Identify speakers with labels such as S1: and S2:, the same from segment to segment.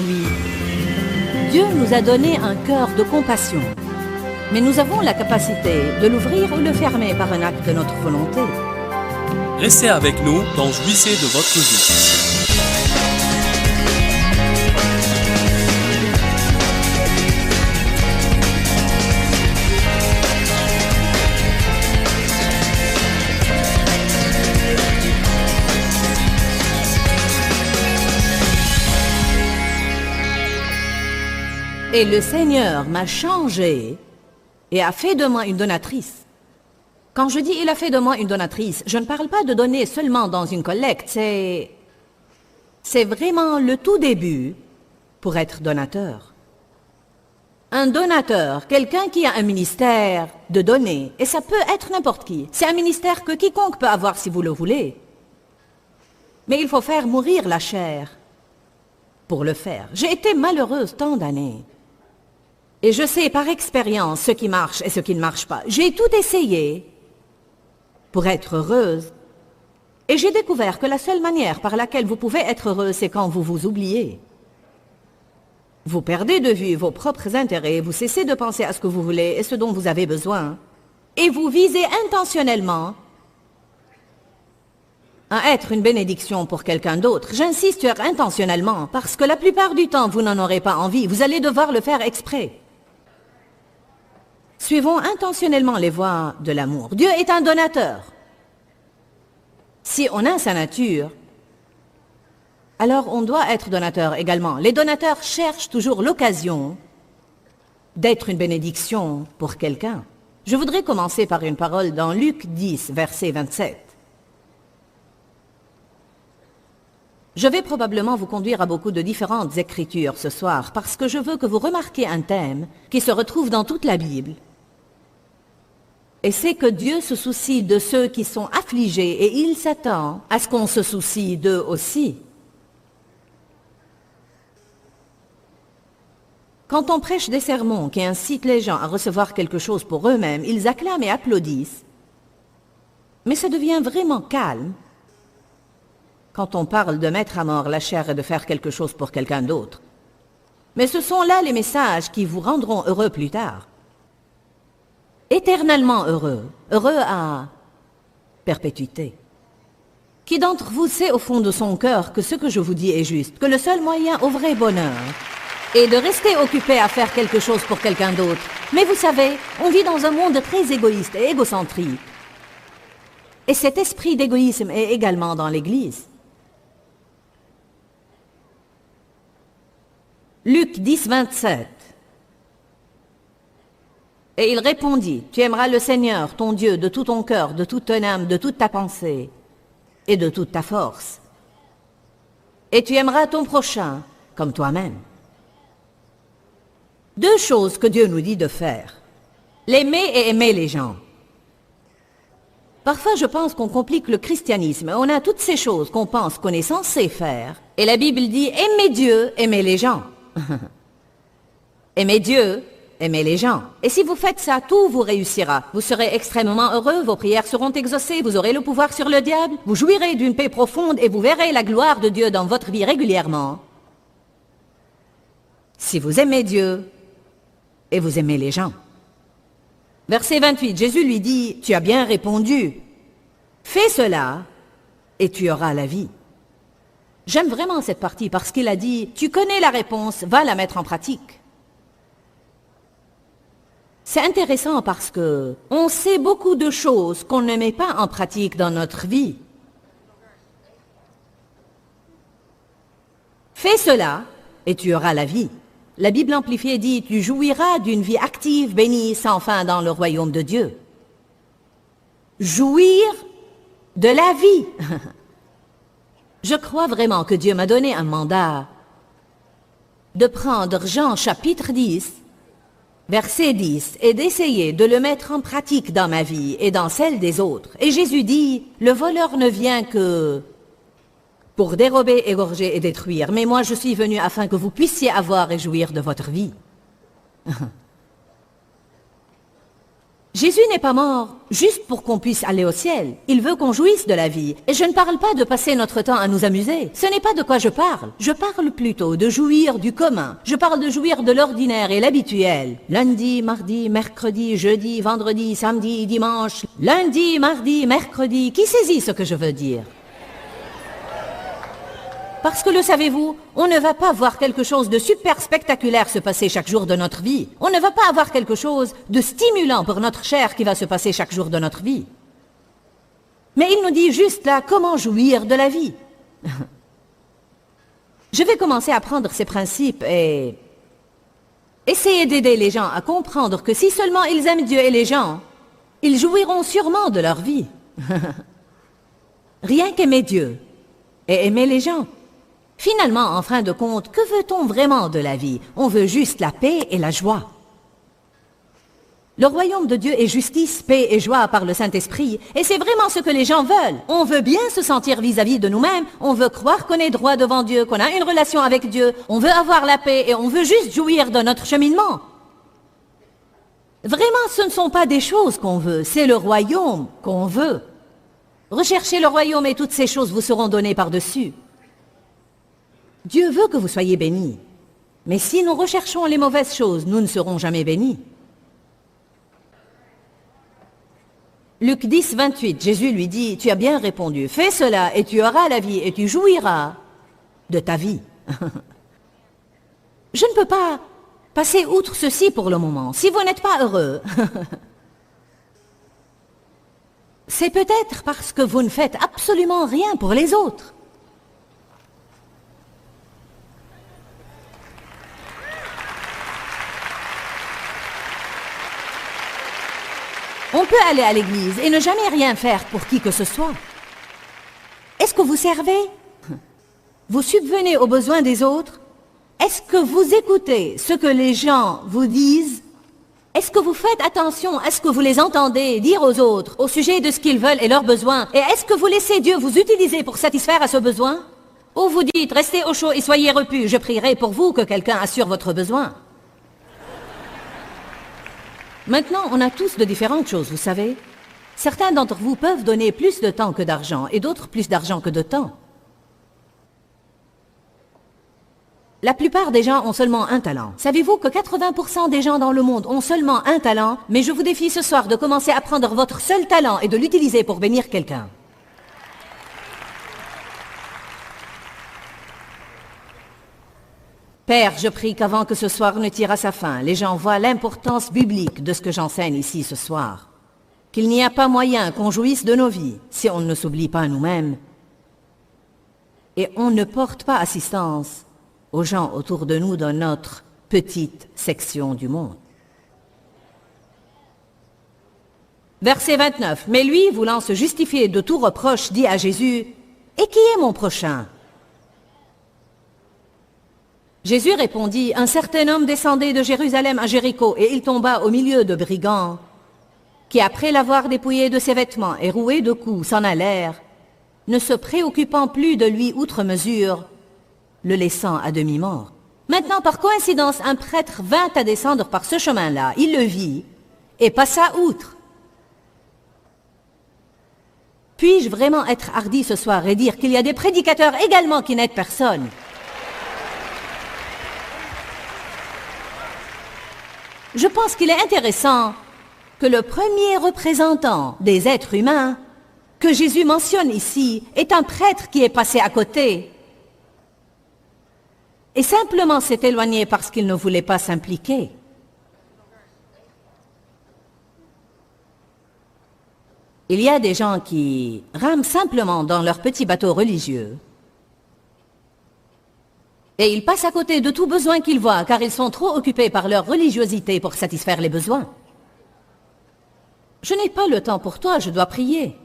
S1: Oui, Dieu nous a donné un cœur de compassion, mais nous avons la capacité de l'ouvrir ou le fermer par un acte de notre volonté.
S2: Restez avec nous dans Jouissez de votre vie.
S1: Et le Seigneur m'a changé et a fait de moi une donatrice. Quand je dis « il a fait de moi une donatrice », je ne parle pas de donner seulement dans une collecte, c'est vraiment le tout début pour être donateur. Un donateur, quelqu'un qui a un ministère de donner, et ça peut être n'importe qui. C'est un ministère que quiconque peut avoir si vous le voulez. Mais il faut faire mourir la chair pour le faire. J'ai été malheureuse tant d'années. Et je sais par expérience ce qui marche et ce qui ne marche pas. J'ai tout essayé pour être heureuse. Et j'ai découvert que la seule manière par laquelle vous pouvez être heureuse, c'est quand vous vous oubliez. Vous perdez de vue vos propres intérêts, vous cessez de penser à ce que vous voulez et ce dont vous avez besoin. Et vous visez intentionnellement à être une bénédiction pour quelqu'un d'autre. J'insiste sur intentionnellement, parce que la plupart du temps, vous n'en aurez pas envie. Vous allez devoir le faire exprès. Suivons intentionnellement les voies de l'amour. Dieu est un donateur. Si on a sa nature, alors on doit être donateur également. Les donateurs cherchent toujours l'occasion d'être une bénédiction pour quelqu'un. Je voudrais commencer par une parole dans Luc 10, verset 27. Je vais probablement vous conduire à beaucoup de différentes écritures ce soir, parce que je veux que vous remarquiez un thème qui se retrouve dans toute la Bible. Et c'est que Dieu se soucie de ceux qui sont affligés et il s'attend à ce qu'on se soucie d'eux aussi. Quand on prêche des sermons qui incitent les gens à recevoir quelque chose pour eux-mêmes, ils acclament et applaudissent. Mais ça devient vraiment calme quand on parle de mettre à mort la chair et de faire quelque chose pour quelqu'un d'autre. Mais ce sont là les messages qui vous rendront heureux plus tard. Éternellement heureux, heureux à perpétuité. Qui d'entre vous sait au fond de son cœur que ce que je vous dis est juste, que le seul moyen au vrai bonheur est de rester occupé à faire quelque chose pour quelqu'un d'autre. Mais vous savez, on vit dans un monde très égoïste et égocentrique. Et cet esprit d'égoïsme est également dans l'Église. Luc 10, 27. Et il répondit, « Tu aimeras le Seigneur, ton Dieu, de tout ton cœur, de toute ton âme, de toute ta pensée et de toute ta force. Et tu aimeras ton prochain comme toi-même. » Deux choses que Dieu nous dit de faire. L'aimer et aimer les gens. Parfois, je pense qu'on complique le christianisme. On a toutes ces choses qu'on pense qu'on est censé faire. Et la Bible dit, aimez Dieu, aimez les gens. Aimez Dieu, aimez les gens. Et si vous faites ça, tout vous réussira. Vous serez extrêmement heureux, vos prières seront exaucées, vous aurez le pouvoir sur le diable, vous jouirez d'une paix profonde et vous verrez la gloire de Dieu dans votre vie régulièrement. Si vous aimez Dieu et vous aimez les gens. Verset 28, Jésus lui dit, « Tu as bien répondu. Fais cela et tu auras la vie. » J'aime vraiment cette partie parce qu'il a dit, « Tu connais la réponse, va la mettre en pratique. » C'est intéressant parce que on sait beaucoup de choses qu'on ne met pas en pratique dans notre vie. Fais cela et tu auras la vie. La Bible amplifiée dit, tu jouiras d'une vie active, bénie, sans fin dans le royaume de Dieu. Jouir de la vie. Je crois vraiment que Dieu m'a donné un mandat de prendre Jean chapitre 10, verset 10, et d'essayer de le mettre en pratique dans ma vie et dans celle des autres. Et Jésus dit, le voleur ne vient que pour dérober, égorger et détruire. Mais moi, je suis venu afin que vous puissiez avoir et jouir de votre vie. Jésus n'est pas mort juste pour qu'on puisse aller au ciel. Il veut qu'on jouisse de la vie. Et je ne parle pas de passer notre temps à nous amuser. Ce n'est pas de quoi je parle. Je parle plutôt de jouir du commun. Je parle de jouir de l'ordinaire et l'habituel. Lundi, mardi, mercredi, jeudi, vendredi, samedi, dimanche. Lundi, mardi, mercredi. Qui saisit ce que je veux dire? Parce que le savez-vous, on ne va pas voir quelque chose de super spectaculaire se passer chaque jour de notre vie. On ne va pas avoir quelque chose de stimulant pour notre chair qui va se passer chaque jour de notre vie. Mais il nous dit juste là comment jouir de la vie. Je vais commencer à prendre ces principes et essayer d'aider les gens à comprendre que si seulement ils aiment Dieu et les gens, ils jouiront sûrement de leur vie. Rien qu'aimer Dieu et aimer les gens. Finalement, en fin de compte, que veut-on vraiment de la vie? On veut juste la paix et la joie. Le royaume de Dieu est justice, paix et joie par le Saint-Esprit, et c'est vraiment ce que les gens veulent. On veut bien se sentir vis-à-vis de nous-mêmes, on veut croire qu'on est droit devant Dieu, qu'on a une relation avec Dieu, on veut avoir la paix et on veut juste jouir de notre cheminement. Vraiment, ce ne sont pas des choses qu'on veut, c'est le royaume qu'on veut. Recherchez le royaume et toutes ces choses vous seront données par-dessus. Dieu veut que vous soyez bénis. Mais si nous recherchons les mauvaises choses, nous ne serons jamais bénis. Luc 10, 28, Jésus lui dit, « Tu as bien répondu, fais cela et tu auras la vie et tu jouiras de ta vie. » Je ne peux pas passer outre ceci pour le moment. Si vous n'êtes pas heureux, c'est peut-être parce que vous ne faites absolument rien pour les autres. On peut aller à l'église et ne jamais rien faire pour qui que ce soit. Est-ce que vous servez? Vous subvenez aux besoins des autres? Est-ce que vous écoutez ce que les gens vous disent? Est-ce que vous faites attention à ce que vous les entendez dire aux autres au sujet de ce qu'ils veulent et leurs besoins? Et est-ce que vous laissez Dieu vous utiliser pour satisfaire à ce besoin? Ou vous dites, restez au chaud et soyez repus, je prierai pour vous que quelqu'un assure votre besoin? Maintenant, on a tous de différentes choses, vous savez. Certains d'entre vous peuvent donner plus de temps que d'argent, et d'autres plus d'argent que de temps. La plupart des gens ont seulement un talent. Savez-vous que 80% des gens dans le monde ont seulement un talent? Mais je vous défie ce soir de commencer à prendre votre seul talent et de l'utiliser pour bénir quelqu'un. Père, je prie qu'avant que ce soir ne tire à sa fin, les gens voient l'importance biblique de ce que j'enseigne ici ce soir. Qu'il n'y a pas moyen qu'on jouisse de nos vies si on ne s'oublie pas nous-mêmes. Et on ne porte pas assistance aux gens autour de nous dans notre petite section du monde. Verset 29. Mais lui, voulant se justifier de tout reproche, dit à Jésus, « Et qui est mon prochain ?» Jésus répondit, « Un certain homme descendait de Jérusalem à Jéricho, et il tomba au milieu de brigands, qui après l'avoir dépouillé de ses vêtements et roué de coups, s'en allèrent, ne se préoccupant plus de lui outre mesure, le laissant à demi-mort. Maintenant, par coïncidence, un prêtre vint à descendre par ce chemin-là. Il le vit et passa outre. Puis-je vraiment être hardi ce soir et dire qu'il y a des prédicateurs également qui n'aident personne? Je pense qu'il est intéressant que le premier représentant des êtres humains que Jésus mentionne ici est un prêtre qui est passé à côté et simplement s'est éloigné parce qu'il ne voulait pas s'impliquer. Il y a des gens qui rament simplement dans leur petit bateau religieux et ils passent à côté de tout besoin qu'ils voient, car ils sont trop occupés par leur religiosité pour satisfaire les besoins. Je n'ai pas le temps pour toi, je dois prier.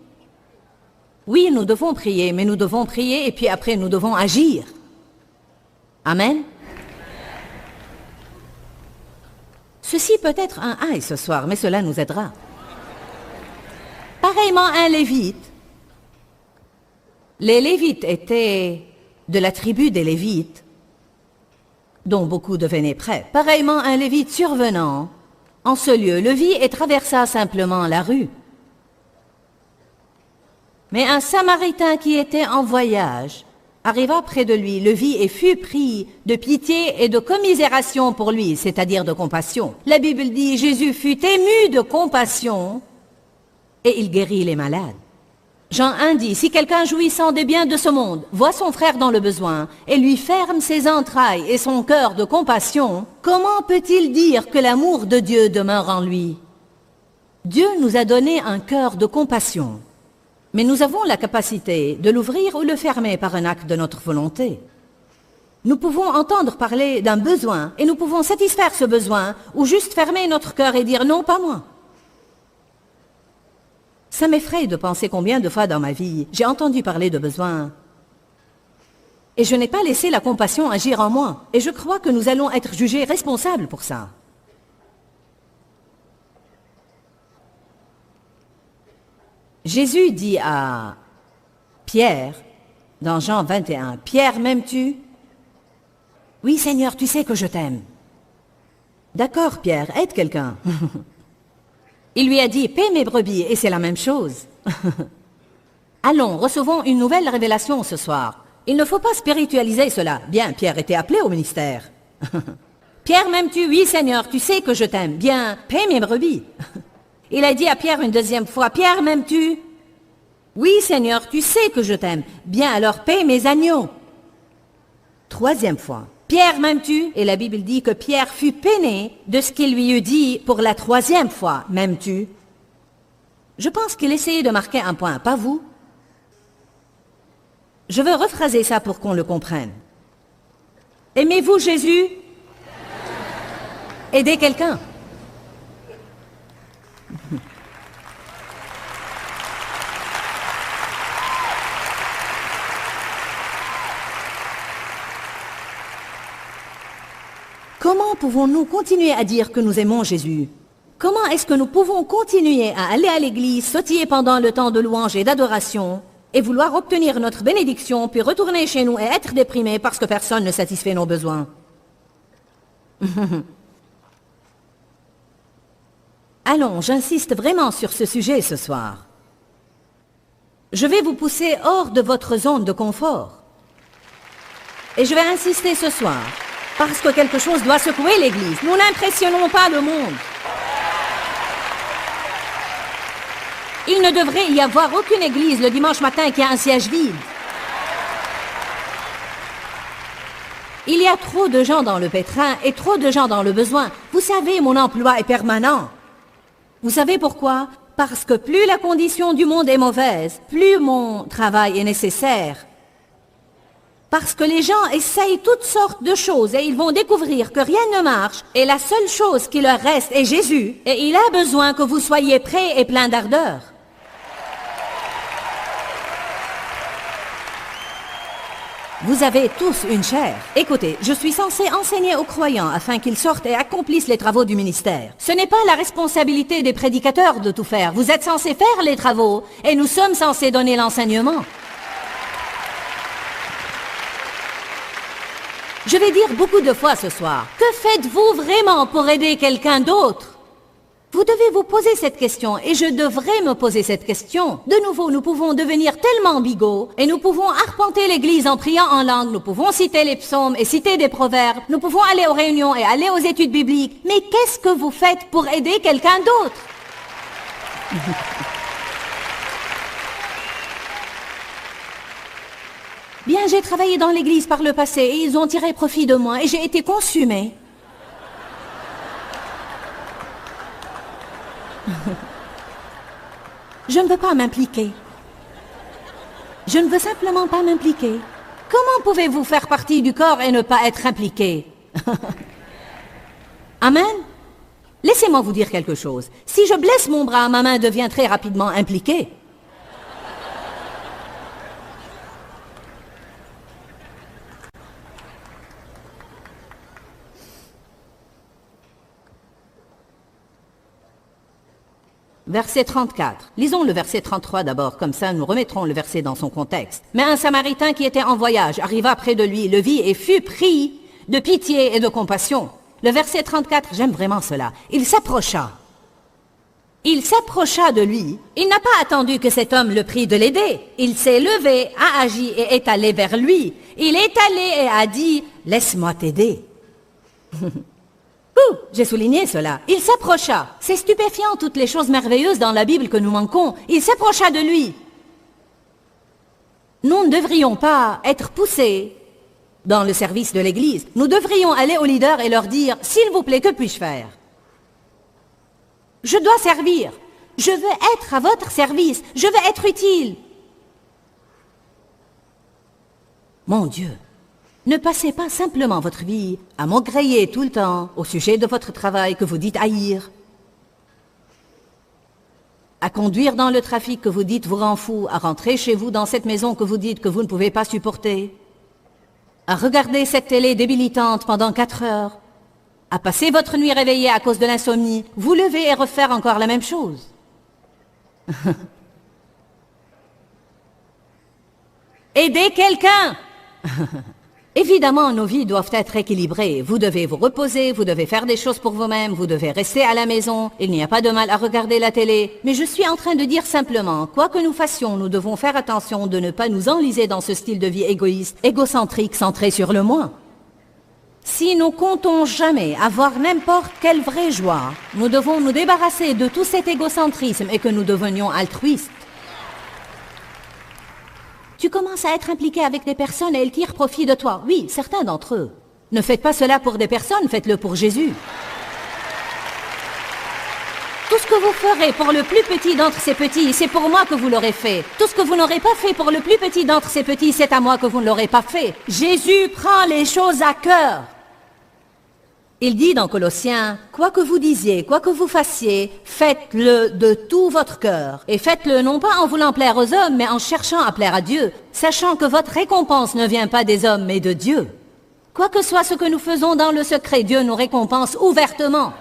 S1: Oui, nous devons prier, mais nous devons prier et puis après nous devons agir. Amen. Ceci peut être un aïe ce soir, mais cela nous aidera. Pareillement un Lévite. Les Lévites étaient de la tribu des Lévites, dont beaucoup devenaient prêtres. Pareillement un Lévite survenant En ce lieu, le vit et traversa simplement la rue. Mais un Samaritain qui était en voyage arriva près de lui, le vit et fut pris de pitié et de commisération pour lui, c'est-à-dire de compassion. La Bible dit, Jésus fut ému de compassion et il guérit les malades. Jean 1 dit, si quelqu'un jouissant des biens de ce monde voit son frère dans le besoin et lui ferme ses entrailles et son cœur de compassion, comment peut-il dire que l'amour de Dieu demeure en lui? Dieu nous a donné un cœur de compassion. Mais nous avons la capacité de l'ouvrir ou le fermer par un acte de notre volonté. Nous pouvons entendre parler d'un besoin et nous pouvons satisfaire ce besoin ou juste fermer notre cœur et dire non, pas moi. Ça m'effraie de penser combien de fois dans ma vie j'ai entendu parler de besoins. Et je n'ai pas laissé la compassion agir en moi. Et je crois que nous allons être jugés responsables pour ça. Jésus dit à Pierre, dans Jean 21, « Pierre, m'aimes-tu » ?« Oui, Seigneur, tu sais que je t'aime. » »« D'accord, Pierre, aide quelqu'un. » Il lui a dit, « Paie mes brebis, et c'est la même chose. » Allons, recevons une nouvelle révélation ce soir. Il ne faut pas spiritualiser cela. Bien, Pierre était appelé au ministère. « Pierre, m'aimes-tu » ?« Oui, Seigneur, tu sais que je t'aime. Bien, paie mes brebis. » Il a dit à Pierre une deuxième fois, « Pierre, m'aimes-tu » ?« Oui, Seigneur, tu sais que je t'aime. Bien, alors paie mes agneaux. » Troisième fois, « Pierre, m'aimes-tu » Et la Bible dit que Pierre fut peiné de ce qu'il lui eut dit pour la troisième fois, « M'aimes-tu » Je pense qu'il essayait de marquer un point, pas vous. Je veux rephraser ça pour qu'on le comprenne. Aimez-vous Jésus ? Aidez quelqu'un. Comment pouvons-nous continuer à dire que nous aimons Jésus? Comment est-ce que nous pouvons continuer à aller à l'église, sautiller pendant le temps de louange et d'adoration, et vouloir obtenir notre bénédiction, puis retourner chez nous et être déprimés parce que personne ne satisfait nos besoins? Allons, j'insiste vraiment sur ce sujet ce soir. Je vais vous pousser hors de votre zone de confort. Et je vais insister ce soir, parce que quelque chose doit secouer l'Église. Nous n'impressionnons pas le monde. Il ne devrait y avoir aucune église le dimanche matin qui a un siège vide. Il y a trop de gens dans le pétrin et trop de gens dans le besoin. Vous savez, mon emploi est permanent. Vous savez pourquoi? Parce que plus la condition du monde est mauvaise, plus mon travail est nécessaire. Parce que les gens essayent toutes sortes de choses et ils vont découvrir que rien ne marche et la seule chose qui leur reste est Jésus et il a besoin que vous soyez prêts et pleins d'ardeur. Vous avez tous une chair. Écoutez, je suis censé enseigner aux croyants afin qu'ils sortent et accomplissent les travaux du ministère. Ce n'est pas la responsabilité des prédicateurs de tout faire. Vous êtes censés faire les travaux et nous sommes censés donner l'enseignement. Je vais dire beaucoup de fois ce soir, que faites-vous vraiment pour aider quelqu'un d'autre? Vous devez vous poser cette question et je devrais me poser cette question. De nouveau, nous pouvons devenir tellement bigots et nous pouvons arpenter l'église en priant en langue, nous pouvons citer les psaumes et citer des proverbes, nous pouvons aller aux réunions et aller aux études bibliques. Mais qu'est-ce que vous faites pour aider quelqu'un d'autre? Bien, j'ai travaillé dans l'église par le passé et ils ont tiré profit de moi et j'ai été consumée. Je ne veux pas m'impliquer. Je ne veux simplement pas m'impliquer. Comment pouvez-vous faire partie du corps et ne pas être impliqué? Amen? Laissez-moi vous dire quelque chose. Si je blesse mon bras, ma main devient très rapidement impliquée. Verset 34. Lisons le verset 33 d'abord, comme ça nous remettrons le verset dans son contexte. Mais un Samaritain qui était en voyage arriva près de lui, le vit et fut pris de pitié et de compassion. Le verset 34, j'aime vraiment cela. Il s'approcha. Il s'approcha de lui. Il n'a pas attendu que cet homme le prie de l'aider. Il s'est levé, a agi et est allé vers lui. Il est allé et a dit, « Laisse-moi t'aider. » J'ai souligné cela. Il s'approcha. C'est stupéfiant toutes les choses merveilleuses dans la Bible que nous manquons. Il s'approcha de lui. Nous ne devrions pas être poussés dans le service de l'Église. Nous devrions aller aux leaders et leur dire, « S'il vous plaît, que puis-je faire? Je dois servir. Je veux être à votre service. Je veux être utile. » Mon Dieu, ne passez pas simplement votre vie à m'engrailler tout le temps au sujet de votre travail que vous dites haïr, à conduire dans le trafic que vous dites vous rend fou, à rentrer chez vous dans cette maison que vous dites que vous ne pouvez pas supporter, à regarder cette télé débilitante pendant 4 heures, à passer votre nuit réveillée à cause de l'insomnie, vous lever et refaire encore la même chose. Aider quelqu'un. Évidemment, nos vies doivent être équilibrées. Vous devez vous reposer, vous devez faire des choses pour vous-même, vous devez rester à la maison. Il n'y a pas de mal à regarder la télé. Mais je suis en train de dire simplement, quoi que nous fassions, nous devons faire attention de ne pas nous enliser dans ce style de vie égoïste, égocentrique, centré sur le moi. Si nous comptons jamais avoir n'importe quelle vraie joie, nous devons nous débarrasser de tout cet égocentrisme et que nous devenions altruistes. Tu commences à être impliqué avec des personnes et elles tirent profit de toi. Oui, certains d'entre eux. Ne faites pas cela pour des personnes, faites-le pour Jésus. Tout ce que vous ferez pour le plus petit d'entre ces petits, c'est pour moi que vous l'aurez fait. Tout ce que vous n'aurez pas fait pour le plus petit d'entre ces petits, c'est à moi que vous ne l'aurez pas fait. Jésus prend les choses à cœur. Il dit dans Colossiens, « Quoi que vous disiez, quoi que vous fassiez, faites-le de tout votre cœur. Et faites-le non pas en voulant plaire aux hommes, mais en cherchant à plaire à Dieu, sachant que votre récompense ne vient pas des hommes, mais de Dieu. Quoi que soit ce que nous faisons dans le secret, Dieu nous récompense ouvertement. »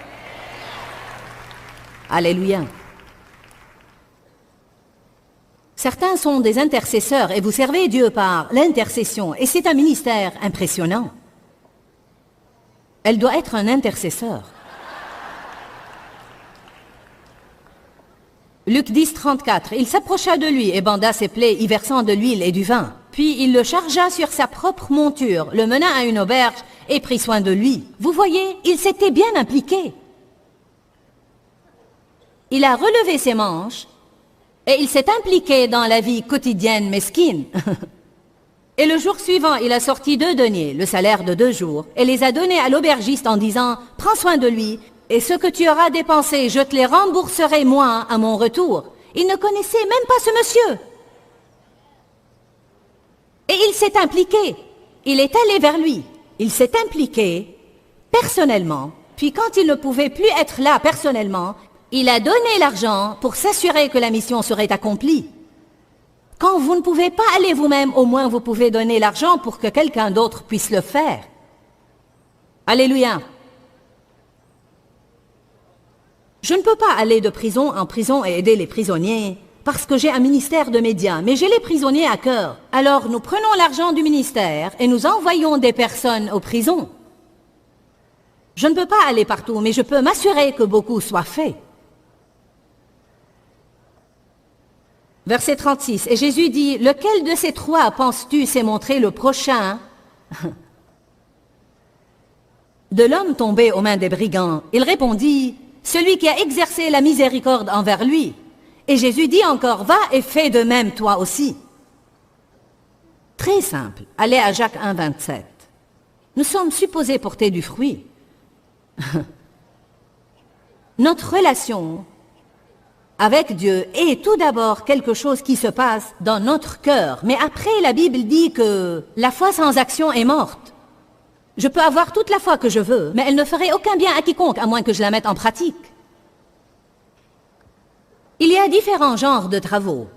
S1: Alléluia. Certains sont des intercesseurs et vous servez Dieu par l'intercession, et c'est un ministère impressionnant. Elle doit être un intercesseur. Luc 10, 34. Il s'approcha de lui et banda ses plaies, y versant de l'huile et du vin. Puis il le chargea sur sa propre monture, le mena à une auberge et prit soin de lui. Vous voyez, il s'était bien impliqué. Il a relevé ses manches et il s'est impliqué dans la vie quotidienne mesquine. Et le jour suivant, il a sorti 2 deniers, le salaire de 2 jours, et les a donnés à l'aubergiste en disant, « Prends soin de lui, et ce que tu auras dépensé, je te les rembourserai moi à mon retour. » Il ne connaissait même pas ce monsieur. Et il s'est impliqué. Il est allé vers lui. Il s'est impliqué personnellement. Puis quand il ne pouvait plus être là personnellement, il a donné l'argent pour s'assurer que la mission serait accomplie. Quand vous ne pouvez pas aller vous-même, au moins vous pouvez donner l'argent pour que quelqu'un d'autre puisse le faire. Alléluia. Je ne peux pas aller de prison en prison et aider les prisonniers parce que j'ai un ministère de médias, mais j'ai les prisonniers à cœur. Alors nous prenons l'argent du ministère et nous envoyons des personnes aux prisons. Je ne peux pas aller partout, mais je peux m'assurer que beaucoup soit fait. Verset 36. Et Jésus dit, « Lequel de ces 3 penses-tu s'est montré le prochain de l'homme tombé aux mains des brigands ?» Il répondit, « Celui qui a exercé la miséricorde envers lui. » Et Jésus dit encore, « Va et fais de même toi aussi. » Très simple. Allez à Jacques 1, 27. Nous sommes supposés porter du fruit. Notre relation avec Dieu est tout d'abord quelque chose qui se passe dans notre cœur. Mais après, la Bible dit que la foi sans action est morte. Je peux avoir toute la foi que je veux, mais elle ne ferait aucun bien à quiconque, à moins que je la mette en pratique. Il y a différents genres de travaux.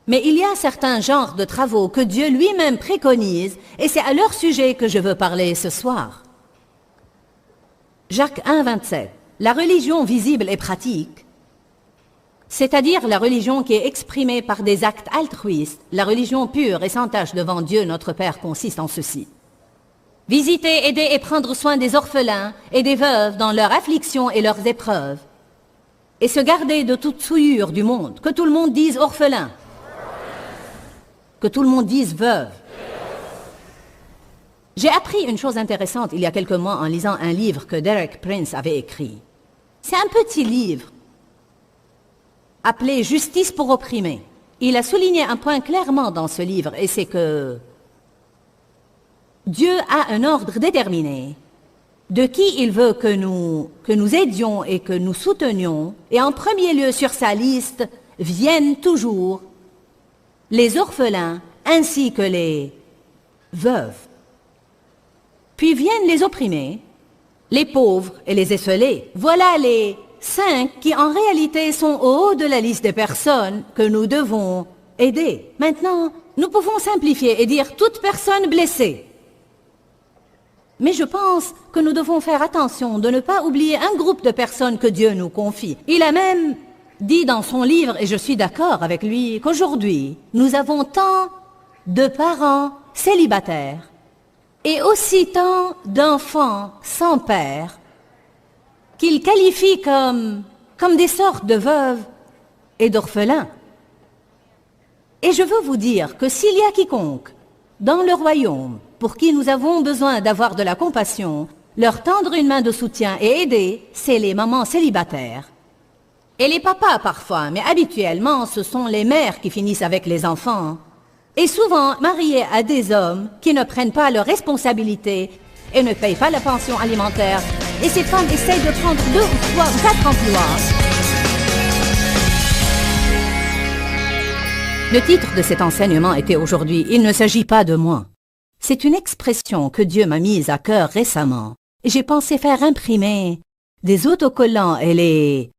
S1: Mais il y a certains genres de travaux que Dieu lui-même préconise, et c'est à leur sujet que je veux parler ce soir. Jacques 1, 27. La religion visible et pratique, c'est-à-dire la religion qui est exprimée par des actes altruistes, la religion pure et sans tache devant Dieu notre Père consiste en ceci. Visiter, aider et prendre soin des orphelins et des veuves dans leurs afflictions et leurs épreuves. Et se garder de toute souillure du monde. Que tout le monde dise orphelin. Que tout le monde dise veuve. J'ai appris une chose intéressante il y a quelques mois en lisant un livre que Derek Prince avait écrit. C'est un petit livre appelé « Justice pour opprimer ». Il a souligné un point clairement dans ce livre, et c'est que Dieu a un ordre déterminé de qui il veut que nous aidions et que nous soutenions. Et en premier lieu sur sa liste viennent toujours les orphelins ainsi que les veuves. Puis viennent les opprimés, les pauvres et les esseulés. Voilà les 5 qui en réalité sont au haut de la liste des personnes que nous devons aider. Maintenant, nous pouvons simplifier et dire toute personne blessée. Mais je pense que nous devons faire attention de ne pas oublier un groupe de personnes que Dieu nous confie. Il a même dit dans son livre, et je suis d'accord avec lui, qu'aujourd'hui, nous avons tant de parents célibataires et aussi tant d'enfants sans père qu'il qualifie comme des sortes de veuves et d'orphelins. Et je veux vous dire que s'il y a quiconque dans le royaume pour qui nous avons besoin d'avoir de la compassion, leur tendre une main de soutien et aider, c'est les mamans célibataires. Et les papas parfois, mais habituellement, ce sont les mères qui finissent avec les enfants. Et souvent mariés à des hommes qui ne prennent pas leurs responsabilités et ne payent pas la pension alimentaire. Et ces femmes essayent de prendre 2 ou 3 ou 4 emplois. Le titre de cet enseignement était aujourd'hui « Il ne s'agit pas de moi ». C'est une expression que Dieu m'a mise à cœur récemment. Et j'ai pensé faire imprimer des autocollants et les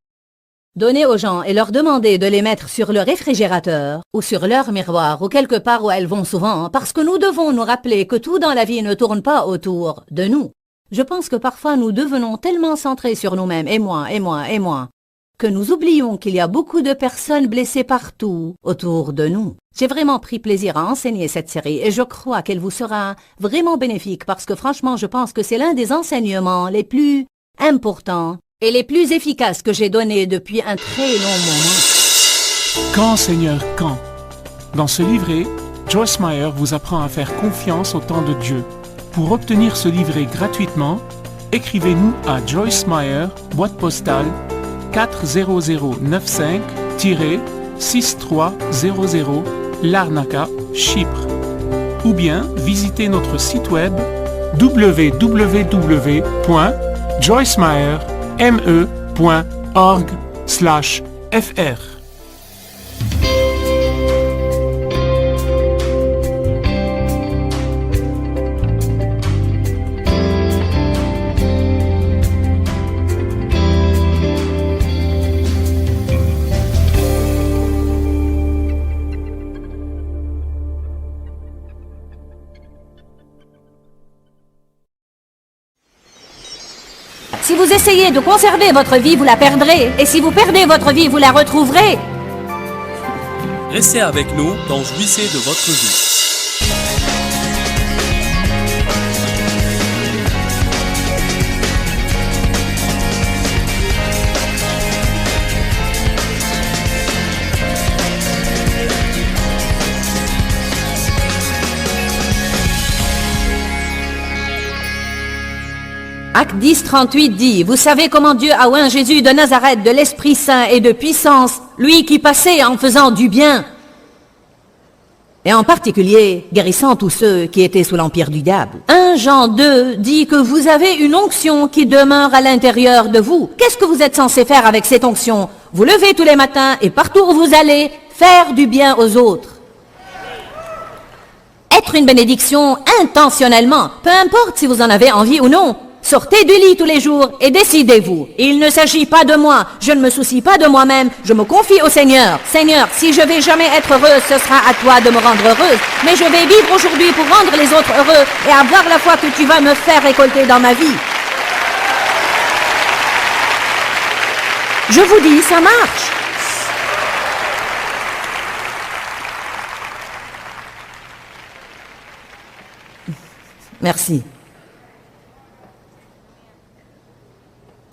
S1: donner aux gens et leur demander de les mettre sur le réfrigérateur ou sur leur miroir ou quelque part où elles vont souvent, parce que nous devons nous rappeler que tout dans la vie ne tourne pas autour de nous. Je pense que parfois nous devenons tellement centrés sur nous-mêmes, et moi, que nous oublions qu'il y a beaucoup de personnes blessées partout autour de nous. J'ai vraiment pris plaisir à enseigner cette série et je crois qu'elle vous sera vraiment bénéfique parce que franchement, je pense que c'est l'un des enseignements les plus importants et les plus efficaces que j'ai donnés depuis un très long moment.
S3: Quand, Seigneur, quand? Dans ce livret, Joyce Meyer vous apprend à faire confiance au temps de Dieu. Pour obtenir ce livret gratuitement, écrivez-nous à Joyce Meyer, boîte postale 40095-6300 Larnaca, Chypre. Ou bien visitez notre site web www.joycemeyer.org/fr.
S1: Si vous essayez de conserver votre vie, vous la perdrez. Et si vous perdez votre vie, vous la retrouverez.
S2: Restez avec nous dans Jouissez de votre vie.
S1: Acte 10, 38 dit, vous savez comment Dieu a oint Jésus de Nazareth de l'Esprit Saint et de puissance, lui qui passait en faisant du bien, et en particulier guérissant tous ceux qui étaient sous l'empire du diable. 1 Jean 2 dit que vous avez une onction qui demeure à l'intérieur de vous. Qu'est-ce que vous êtes censé faire avec cette onction? Vous levez tous les matins et partout où vous allez, faire du bien aux autres. Être une bénédiction intentionnellement, peu importe si vous en avez envie ou non. Sortez du lit tous les jours et décidez-vous. Il ne s'agit pas de moi, je ne me soucie pas de moi-même, je me confie au Seigneur. Seigneur, si je vais jamais être heureuse, ce sera à toi de me rendre heureuse. Mais je vais vivre aujourd'hui pour rendre les autres heureux et avoir la foi que tu vas me faire récolter dans ma vie. Je vous dis, ça marche. Merci.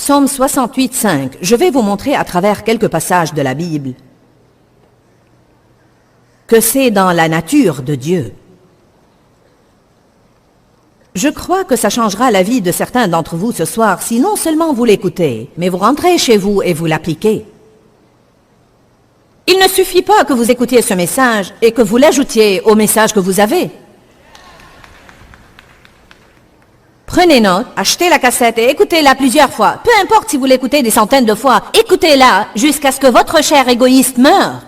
S1: Psaume 68, 5. Je vais vous montrer à travers quelques passages de la Bible que c'est dans la nature de Dieu. Je crois que ça changera la vie de certains d'entre vous ce soir si non seulement vous l'écoutez, mais vous rentrez chez vous et vous l'appliquez. Il ne suffit pas que vous écoutiez ce message et que vous l'ajoutiez au message que vous avez. Prenez note, achetez la cassette et écoutez-la plusieurs fois. Peu importe si vous l'écoutez des centaines de fois, écoutez-la jusqu'à ce que votre chair égoïste meure.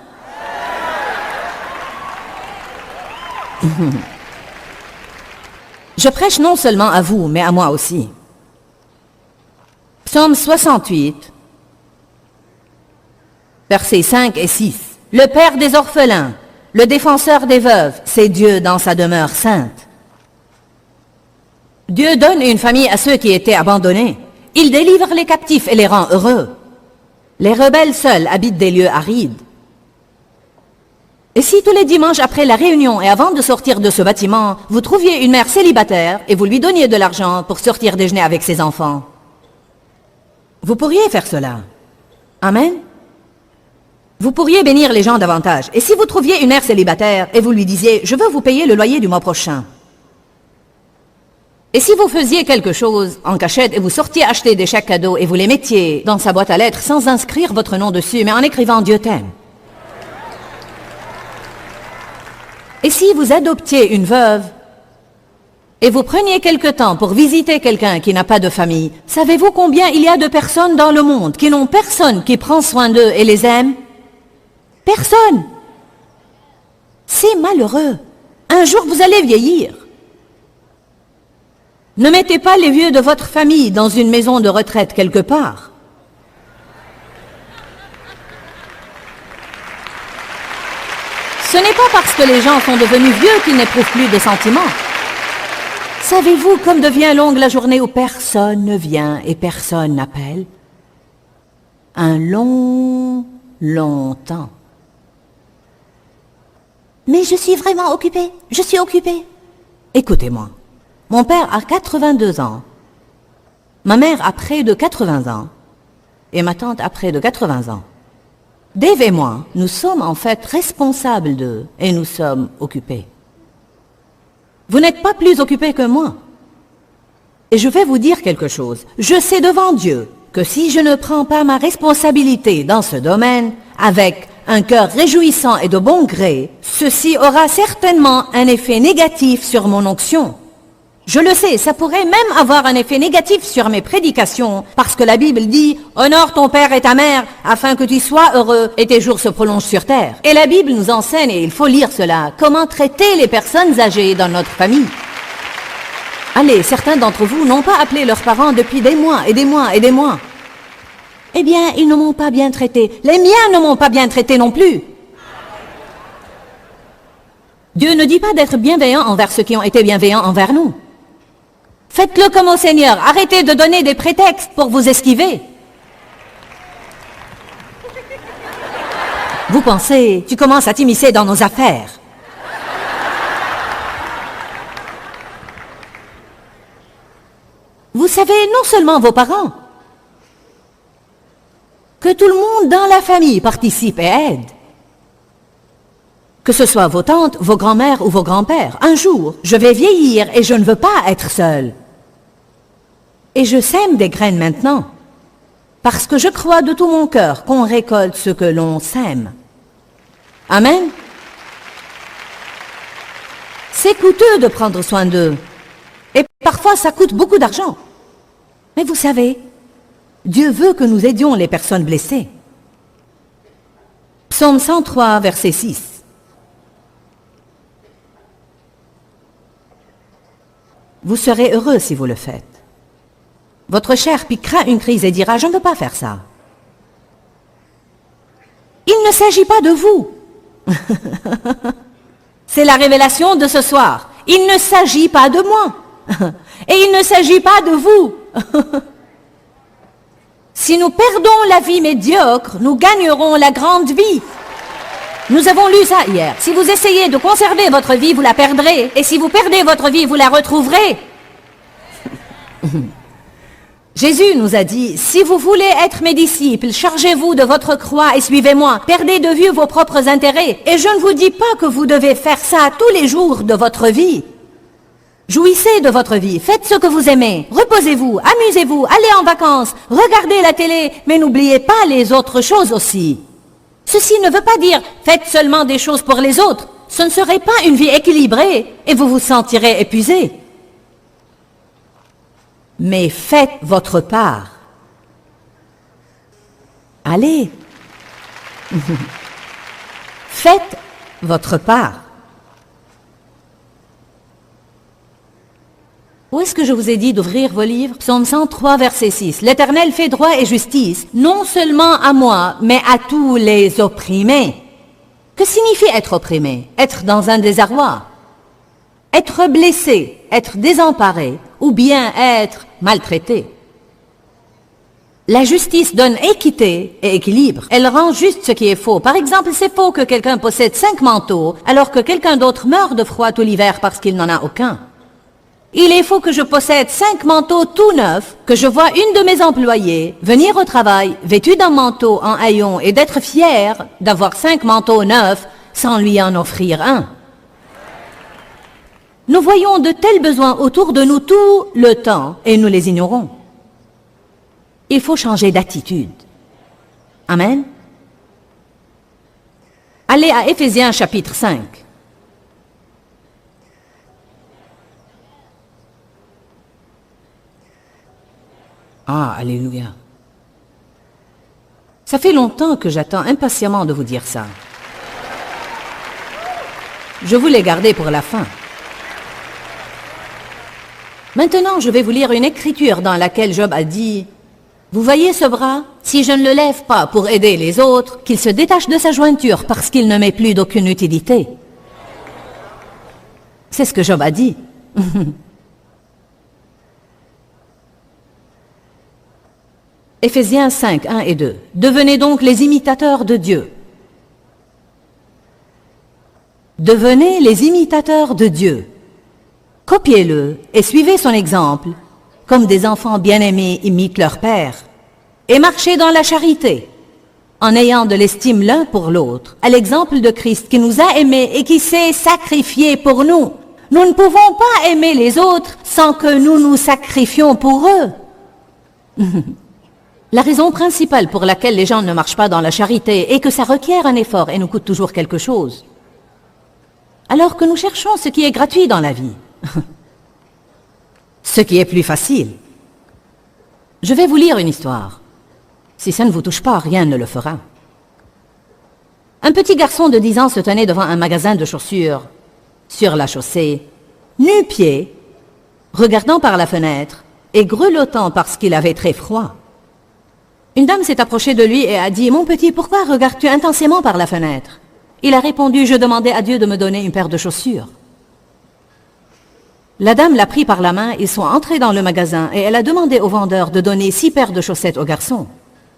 S1: Je prêche non seulement à vous, mais à moi aussi. Psaume 68, versets 5 et 6. Le Père des orphelins, le défenseur des veuves, c'est Dieu dans sa demeure sainte. Dieu donne une famille à ceux qui étaient abandonnés. Il délivre les captifs et les rend heureux. Les rebelles seuls habitent des lieux arides. Et si tous les dimanches après la réunion et avant de sortir de ce bâtiment, vous trouviez une mère célibataire et vous lui donniez de l'argent pour sortir déjeuner avec ses enfants? Vous pourriez faire cela. Amen. Vous pourriez bénir les gens davantage. Et si vous trouviez une mère célibataire et vous lui disiez « Je veux vous payer le loyer du mois prochain ». Et si vous faisiez quelque chose en cachette et vous sortiez acheter des chèques cadeaux et vous les mettiez dans sa boîte à lettres sans inscrire votre nom dessus, mais en écrivant « Dieu t'aime ». Et si vous adoptiez une veuve et vous preniez quelque temps pour visiter quelqu'un qui n'a pas de famille, savez-vous combien il y a de personnes dans le monde qui n'ont personne qui prend soin d'eux et les aime? Personne. C'est malheureux. Un jour, vous allez vieillir. Ne mettez pas les vieux de votre famille dans une maison de retraite quelque part. Ce n'est pas parce que les gens sont devenus vieux qu'ils n'éprouvent plus de sentiments. Savez-vous comme devient longue la journée où personne ne vient et personne n'appelle? Un long temps. Mais je suis vraiment occupée. Je suis occupée. Écoutez-moi. Mon père a 82 ans. Ma mère a près de 80 ans. Et ma tante a près de 80 ans. Dave et moi, nous sommes en fait responsables d'eux et nous sommes occupés. Vous n'êtes pas plus occupés que moi. Et je vais vous dire quelque chose. Je sais devant Dieu que si je ne prends pas ma responsabilité dans ce domaine avec un cœur réjouissant et de bon gré, ceci aura certainement un effet négatif sur mon onction. Je le sais, ça pourrait même avoir un effet négatif sur mes prédications, parce que la Bible dit « Honore ton père et ta mère, afin que tu sois heureux et tes jours se prolongent sur terre. » Et la Bible nous enseigne, et il faut lire cela, comment traiter les personnes âgées dans notre famille. Allez, certains d'entre vous n'ont pas appelé leurs parents depuis des mois et des mois et des mois. Eh bien, ils ne m'ont pas bien traité. Les miens ne m'ont pas bien traité non plus. Dieu ne dit pas d'être bienveillant envers ceux qui ont été bienveillants envers nous. Faites-le comme au Seigneur. Arrêtez de donner des prétextes pour vous esquiver. Vous pensez, tu commences à t'immiscer dans nos affaires. Vous savez, non seulement vos parents, que tout le monde dans la famille participe et aide. Que ce soit vos tantes, vos grands-mères ou vos grands-pères. Un jour, je vais vieillir et je ne veux pas être seule. Et je sème des graines maintenant, parce que je crois de tout mon cœur qu'on récolte ce que l'on sème. Amen. C'est coûteux de prendre soin d'eux, et parfois ça coûte beaucoup d'argent. Mais vous savez, Dieu veut que nous aidions les personnes blessées. Psaume 103, verset 6. Vous serez heureux si vous le faites. Votre chair piquera une crise et dira « Je ne veux pas faire ça ». Il ne s'agit pas de vous. C'est la révélation de ce soir. Il ne s'agit pas de moi. Et il ne s'agit pas de vous. Si nous perdons la vie médiocre, nous gagnerons la grande vie. Nous avons lu ça hier. Si vous essayez de conserver votre vie, vous la perdrez. Et si vous perdez votre vie, vous la retrouverez. Jésus nous a dit, si vous voulez être mes disciples, chargez-vous de votre croix et suivez-moi. Perdez de vue vos propres intérêts. Et je ne vous dis pas que vous devez faire ça tous les jours de votre vie. Jouissez de votre vie, faites ce que vous aimez, reposez-vous, amusez-vous, allez en vacances, regardez la télé, mais n'oubliez pas les autres choses aussi. Ceci ne veut pas dire faites seulement des choses pour les autres. Ce ne serait pas une vie équilibrée et vous vous sentirez épuisé. Mais faites votre part. Allez. Faites votre part. Où est-ce que je vous ai dit d'ouvrir vos livres? Psaume 103, verset 6. L'Éternel fait droit et justice, non seulement à moi, mais à tous les opprimés. Que signifie être opprimé? Être dans un désarroi, être blessé, être désemparé, ou bien être maltraité. La justice donne équité et équilibre. Elle rend juste ce qui est faux. Par exemple, c'est faux que quelqu'un possède 5 manteaux, alors que quelqu'un d'autre meurt de froid tout l'hiver parce qu'il n'en a aucun. Il est faux que je possède 5 manteaux tout neufs, que je vois une de mes employées venir au travail, vêtue d'un manteau en haillons et d'être fière d'avoir 5 manteaux neufs sans lui en offrir un. Nous voyons de tels besoins autour de nous tout le temps et nous les ignorons. Il faut changer d'attitude. Amen. Allez à Éphésiens chapitre 5. Ah, alléluia. Ça fait longtemps que j'attends impatiemment de vous dire ça. Je voulais garder pour la fin. Maintenant, je vais vous lire une écriture dans laquelle Job a dit « Vous voyez ce bras? Si je ne le lève pas pour aider les autres, qu'il se détache de sa jointure parce qu'il ne m'est plus d'aucune utilité. » C'est ce que Job a dit. Éphésiens 5, 1 et 2. Devenez donc les imitateurs de Dieu. Devenez les imitateurs de Dieu. Copiez-le et suivez son exemple, comme des enfants bien-aimés imitent leur père. Et marchez dans la charité, en ayant de l'estime l'un pour l'autre, à l'exemple de Christ qui nous a aimés et qui s'est sacrifié pour nous. Nous ne pouvons pas aimer les autres sans que nous nous sacrifions pour eux. La raison principale pour laquelle les gens ne marchent pas dans la charité est que ça requiert un effort et nous coûte toujours quelque chose. Alors que nous cherchons ce qui est gratuit dans la vie. Ce qui est plus facile. Je vais vous lire une histoire. Si ça ne vous touche pas, rien ne le fera. Un petit garçon de 10 ans se tenait devant un magasin de chaussures, sur la chaussée, nu-pieds, regardant par la fenêtre et grelottant parce qu'il avait très froid. Une dame s'est approchée de lui et a dit « Mon petit, pourquoi regardes-tu intensément par la fenêtre ?» Il a répondu « Je demandais à Dieu de me donner une paire de chaussures. » La dame l'a pris par la main, ils sont entrés dans le magasin et elle a demandé au vendeur de donner 6 paires de chaussettes au garçon.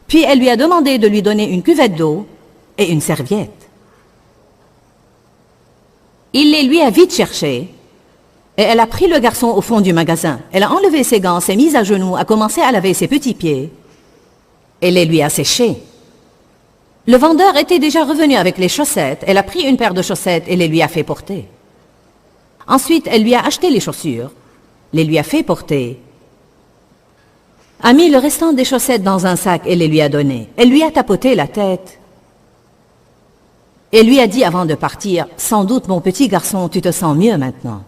S1: Puis elle lui a demandé de lui donner une cuvette d'eau et une serviette. Il les lui a vite cherchées et elle a pris le garçon au fond du magasin. Elle a enlevé ses gants, s'est mise à genoux, a commencé à laver ses petits pieds et les lui a séchés. Le vendeur était déjà revenu avec les chaussettes. Elle a pris une paire de chaussettes et les lui a fait porter. Ensuite, elle lui a acheté les chaussures, les lui a fait porter, a mis le restant des chaussettes dans un sac et les lui a données. Elle lui a tapoté la tête et lui a dit avant de partir, « Sans doute, mon petit garçon, tu te sens mieux maintenant. »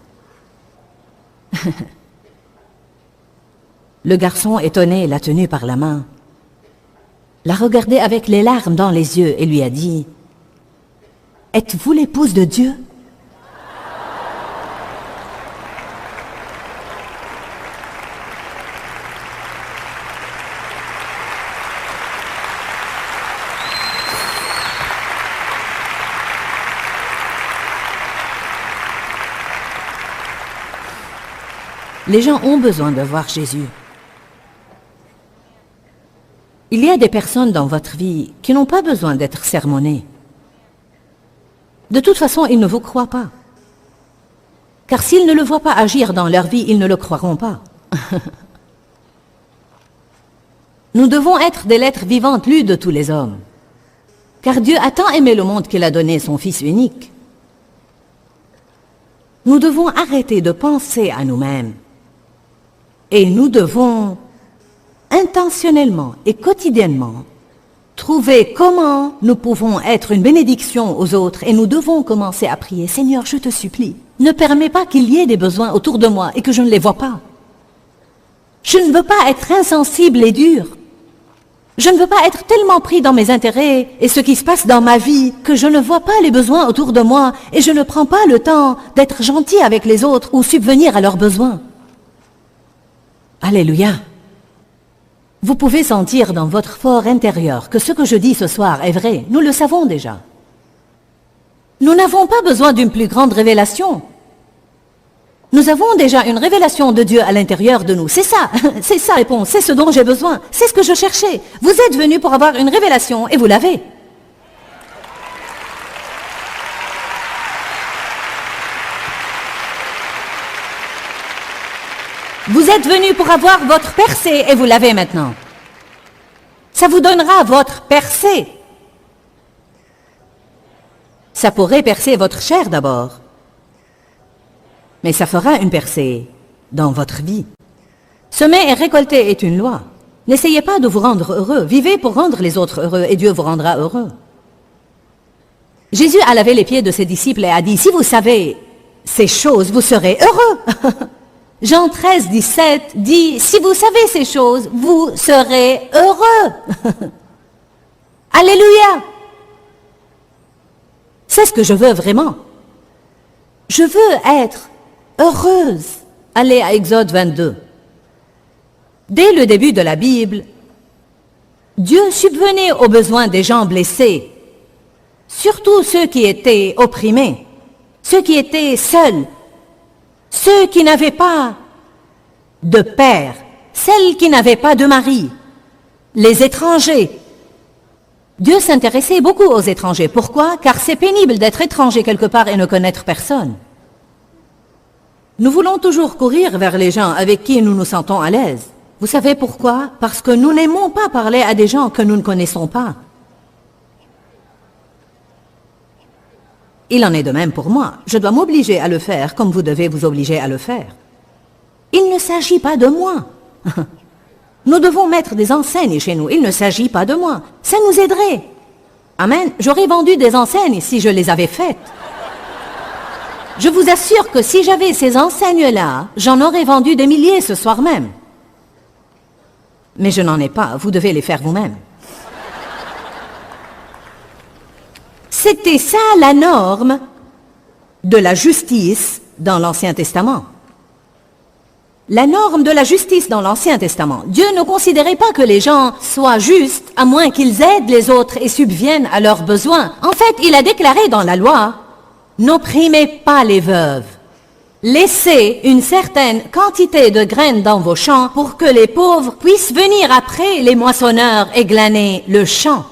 S1: Le garçon, étonné, l'a tenue par la main, l'a regardée avec les larmes dans les yeux et lui a dit, « Êtes-vous l'épouse de Dieu ?» Les gens ont besoin de voir Jésus. Il y a des personnes dans votre vie qui n'ont pas besoin d'être sermonnées. De toute façon, ils ne vous croient pas. Car s'ils ne le voient pas agir dans leur vie, ils ne le croiront pas. Nous devons être des lettres vivantes lues de tous les hommes. Car Dieu a tant aimé le monde qu'il a donné son Fils unique. Nous devons arrêter de penser à nous-mêmes. Et nous devons, intentionnellement et quotidiennement, trouver comment nous pouvons être une bénédiction aux autres. Et nous devons commencer à prier. Seigneur, je te supplie, ne permets pas qu'il y ait des besoins autour de moi et que je ne les vois pas. Je ne veux pas être insensible et dur. Je ne veux pas être tellement pris dans mes intérêts et ce qui se passe dans ma vie que je ne vois pas les besoins autour de moi et je ne prends pas le temps d'être gentil avec les autres ou subvenir à leurs besoins. Alléluia. Vous pouvez sentir dans votre fort intérieur que ce que je dis ce soir est vrai. Nous le savons déjà. Nous n'avons pas besoin d'une plus grande révélation. Nous avons déjà une révélation de Dieu à l'intérieur de nous. C'est ça réponse, c'est ce dont j'ai besoin. C'est ce que je cherchais. Vous êtes venus pour avoir une révélation et vous l'avez. Vous êtes venus pour avoir votre percée et vous l'avez maintenant. Ça vous donnera votre percée. Ça pourrait percer votre chair d'abord. Mais ça fera une percée dans votre vie. Semer et récolter est une loi. N'essayez pas de vous rendre heureux. Vivez pour rendre les autres heureux et Dieu vous rendra heureux. Jésus a lavé les pieds de ses disciples et a dit, si vous savez ces choses, vous serez heureux. Jean 13, 17 dit, si vous savez ces choses, vous serez heureux. Alléluia. C'est ce que je veux vraiment. Je veux être heureuse. Allez à Exode 22. Dès le début de la Bible, Dieu subvenait aux besoins des gens blessés, surtout ceux qui étaient opprimés, ceux qui étaient seuls, ceux qui n'avaient pas de père, celles qui n'avaient pas de mari, les étrangers. Dieu s'intéressait beaucoup aux étrangers. Pourquoi? Car c'est pénible d'être étranger quelque part et ne connaître personne. Nous voulons toujours courir vers les gens avec qui nous nous sentons à l'aise. Vous savez pourquoi? Parce que nous n'aimons pas parler à des gens que nous ne connaissons pas. Il en est de même pour moi. Je dois m'obliger à le faire comme vous devez vous obliger à le faire. Il ne s'agit pas de moi. Nous devons mettre des enseignes chez nous. Il ne s'agit pas de moi. Ça nous aiderait. Amen. J'aurais vendu des enseignes si je les avais faites. Je vous assure que si j'avais ces enseignes-là, j'en aurais vendu des milliers ce soir même. Mais je n'en ai pas. Vous devez les faire vous-même. C'était ça la norme de la justice dans l'Ancien Testament. La norme de la justice dans l'Ancien Testament. Dieu ne considérait pas que les gens soient justes à moins qu'ils aident les autres et subviennent à leurs besoins. En fait, il a déclaré dans la loi, n'opprimez pas les veuves. Laissez une certaine quantité de graines dans vos champs pour que les pauvres puissent venir après les moissonneurs et glaner le champ.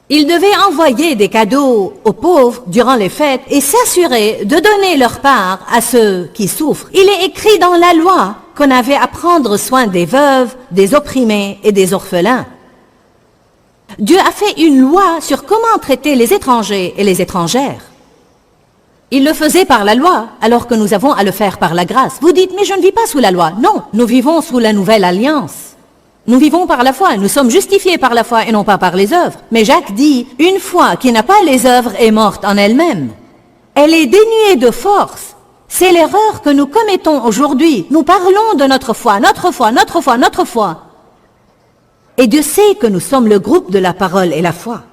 S1: Ils devaient envoyer des cadeaux aux pauvres durant les fêtes et s'assurer de donner leur part à ceux qui souffrent. Il est écrit dans la loi qu'on avait à prendre soin des veuves, des opprimés et des orphelins. Dieu a fait une loi sur comment traiter les étrangers et les étrangères. Il le faisait par la loi, alors que nous avons à le faire par la grâce. Vous dites, mais je ne vis pas sous la loi. Non, nous vivons sous la nouvelle alliance. Nous vivons par la foi, nous sommes justifiés par la foi et non pas par les œuvres. Mais Jacques dit, une foi qui n'a pas les œuvres est morte en elle-même. Elle est dénuée de force. C'est l'erreur que nous commettons aujourd'hui. Nous parlons de notre foi, notre foi, notre foi, notre foi. Et Dieu sait que nous sommes le groupe de la parole et la foi.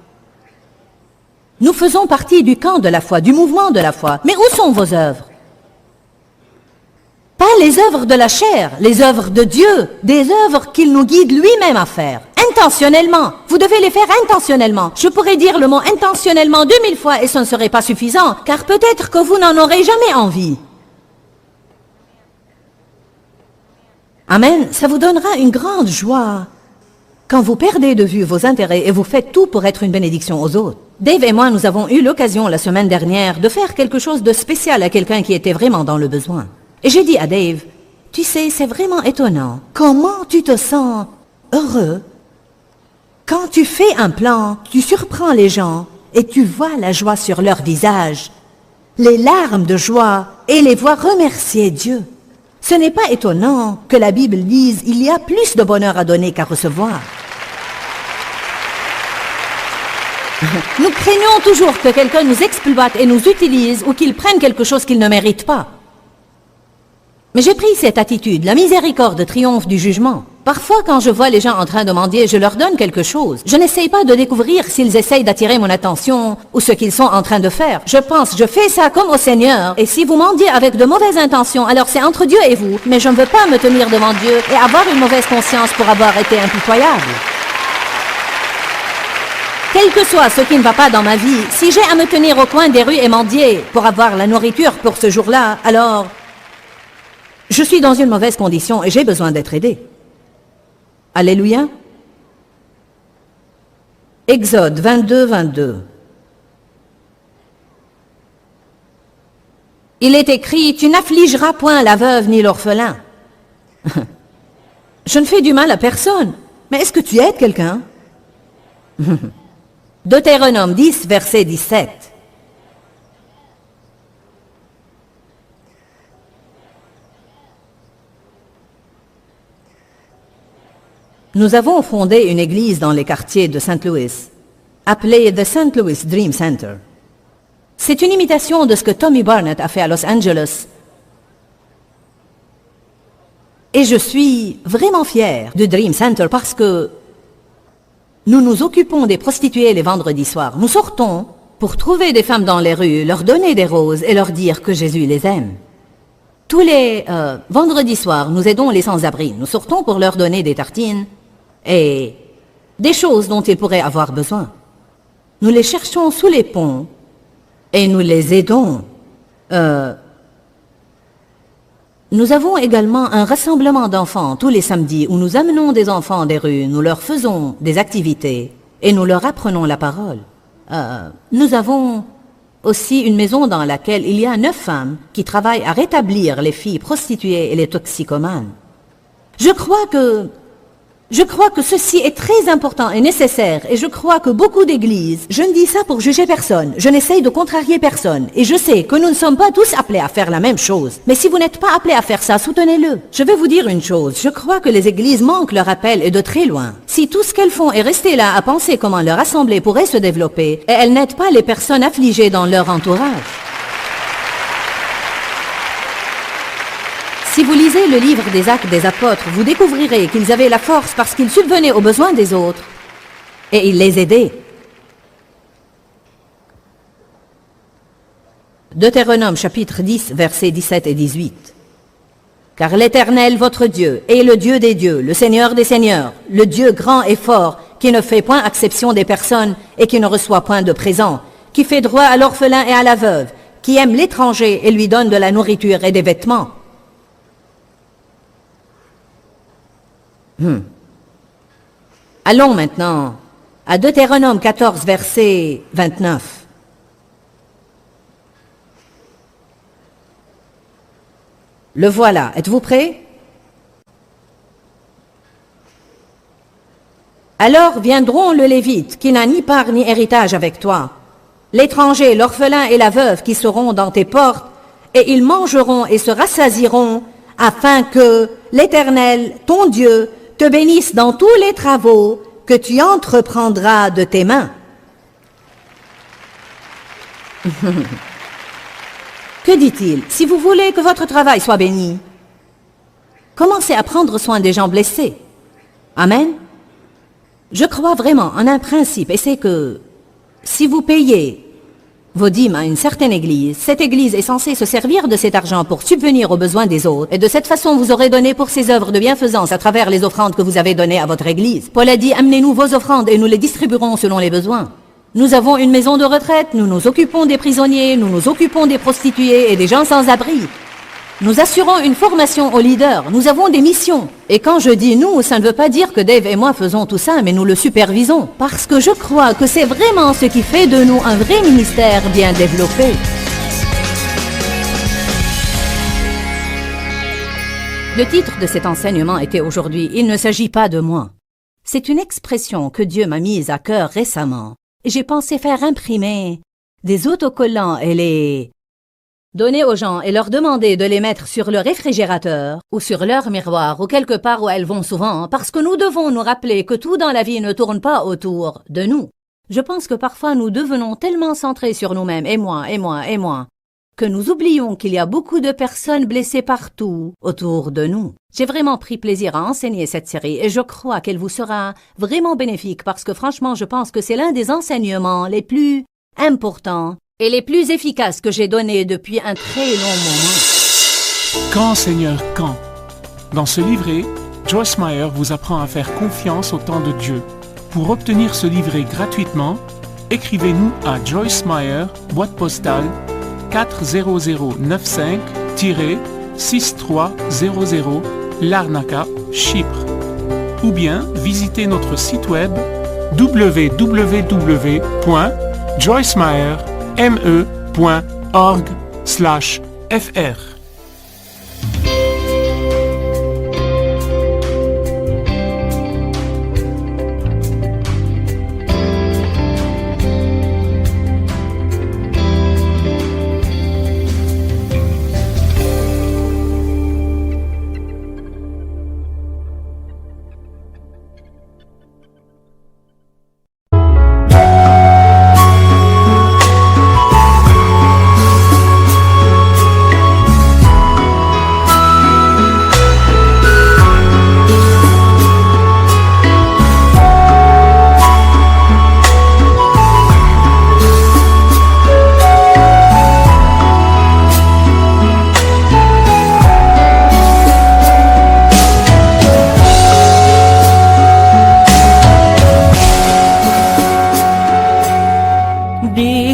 S1: Nous faisons partie du camp de la foi, du mouvement de la foi. Mais où sont vos œuvres? Pas les œuvres de la chair, les œuvres de Dieu, des œuvres qu'il nous guide lui-même à faire. Intentionnellement. Vous devez les faire intentionnellement. Je pourrais dire le mot intentionnellement 2000 fois et ce ne serait pas suffisant, car peut-être que vous n'en aurez jamais envie. Amen. Ça vous donnera une grande joie quand vous perdez de vue vos intérêts et vous faites tout pour être une bénédiction aux autres. Dave et moi, nous avons eu l'occasion la semaine dernière de faire quelque chose de spécial à quelqu'un qui était vraiment dans le besoin. Et j'ai dit à Dave, tu sais, c'est vraiment étonnant. Comment tu te sens heureux. Quand tu fais un plan, tu surprends les gens et tu vois la joie sur leur visage, les larmes de joie et les vois remercier Dieu. Ce n'est pas étonnant que la Bible dise « Il y a plus de bonheur à donner qu'à recevoir ». Nous craignons toujours que quelqu'un nous exploite et nous utilise ou qu'il prenne quelque chose qu'il ne mérite pas. Mais j'ai pris cette attitude, la miséricorde triomphe du jugement. Parfois, quand je vois les gens en train de mendier, je leur donne quelque chose. Je n'essaye pas de découvrir s'ils essayent d'attirer mon attention ou ce qu'ils sont en train de faire. Je pense, je fais ça comme au Seigneur. Et si vous mendiez avec de mauvaises intentions, alors c'est entre Dieu et vous. Mais je ne veux pas me tenir devant Dieu et avoir une mauvaise conscience pour avoir été impitoyable. Quel que soit ce qui ne va pas dans ma vie, si j'ai à me tenir au coin des rues et mendier pour avoir la nourriture pour ce jour-là, alors je suis dans une mauvaise condition et j'ai besoin d'être aidé. Alléluia. Exode 22, 22. Il est écrit, tu n'affligeras point la veuve ni l'orphelin. Je ne fais du mal à personne, mais est-ce que tu aides quelqu'un? Deutéronome 10, verset 17. Nous avons fondé une église dans les quartiers de St. Louis, appelée The St. Louis Dream Center. C'est une imitation de ce que Tommy Barnett a fait à Los Angeles. Et je suis vraiment fière du Dream Center parce que nous nous occupons des prostituées les vendredis soirs. Nous sortons pour trouver des femmes dans les rues, leur donner des roses et leur dire que Jésus les aime. Tous les vendredis soirs, nous aidons les sans-abri. Nous sortons pour leur donner des tartines et des choses dont ils pourraient avoir besoin. Nous les cherchons sous les ponts et nous les aidons. Nous avons également un rassemblement d'enfants tous les samedis où nous amenons des enfants des rues, nous leur faisons des activités et nous leur apprenons la parole. Nous avons aussi une maison dans laquelle il y a 9 femmes qui travaillent à rétablir les filles prostituées et les toxicomanes. Je crois que ceci est très important et nécessaire et je crois que beaucoup d'églises, je ne dis ça pour juger personne, je n'essaye de contrarier personne et je sais que nous ne sommes pas tous appelés à faire la même chose. Mais si vous n'êtes pas appelés à faire ça, soutenez-le. Je vais vous dire une chose, je crois que les églises manquent leur appel et de très loin. Si tout ce qu'elles font est rester là à penser comment leur assemblée pourrait se développer et elles n'aident pas les personnes affligées dans leur entourage. Si vous lisez le livre des Actes des Apôtres, vous découvrirez qu'ils avaient la force parce qu'ils subvenaient aux besoins des autres et ils les aidaient. Deutéronome chapitre 10, versets 17 et 18. Car l'Éternel, votre Dieu, est le Dieu des dieux, le Seigneur des seigneurs, le Dieu grand et fort, qui ne fait point acception des personnes et qui ne reçoit point de présent, qui fait droit à l'orphelin et à la veuve, qui aime l'étranger et lui donne de la nourriture et des vêtements. Allons maintenant à Deutéronome 14, verset 29. Le voilà. Êtes-vous prêts? Alors viendront le Lévite, qui n'a ni part ni héritage avec toi, l'étranger, l'orphelin et la veuve qui seront dans tes portes, et ils mangeront et se rassasieront, afin que l'Éternel, ton Dieu, te bénisse dans tous les travaux que tu entreprendras de tes mains. Que dit-il? Si vous voulez que votre travail soit béni, commencez à prendre soin des gens blessés. Amen. Je crois vraiment en un principe, et c'est que si vous payez vos dîmes à une certaine église, cette église est censée se servir de cet argent pour subvenir aux besoins des autres. Et de cette façon, vous aurez donné pour ces œuvres de bienfaisance à travers les offrandes que vous avez données à votre église. Paul a dit, amenez-nous vos offrandes et nous les distribuerons selon les besoins. Nous avons une maison de retraite, nous nous occupons des prisonniers, nous nous occupons des prostituées et des gens sans abri. Nous assurons une formation aux leaders, nous avons des missions. Et quand je dis nous, ça ne veut pas dire que Dave et moi faisons tout ça, mais nous le supervisons. Parce que je crois que c'est vraiment ce qui fait de nous un vrai ministère bien développé. Le titre de cet enseignement était aujourd'hui « Il ne s'agit pas de moi ». C'est une expression que Dieu m'a mise à cœur récemment. J'ai pensé faire imprimer des autocollants et les donner aux gens et leur demander de les mettre sur le réfrigérateur ou sur leur miroir ou quelque part où elles vont souvent, parce que nous devons nous rappeler que tout dans la vie ne tourne pas autour de nous. Je pense que parfois nous devenons tellement centrés sur nous-mêmes, et moi, que nous oublions qu'il y a beaucoup de personnes blessées partout autour de nous. J'ai vraiment pris plaisir à enseigner cette série et je crois qu'elle vous sera vraiment bénéfique parce que franchement, je pense que c'est l'un des enseignements les plus importants et les plus efficaces que j'ai donnés depuis un très long moment.
S3: Quand, Seigneur, quand? Dans ce livret, Joyce Meyer vous apprend à faire confiance au temps de Dieu. Pour obtenir ce livret gratuitement, écrivez-nous à Joyce Meyer, boîte postale 40095-6300 Larnaca, Chypre. Ou bien visitez notre site web www.joycemeyer.org/fr.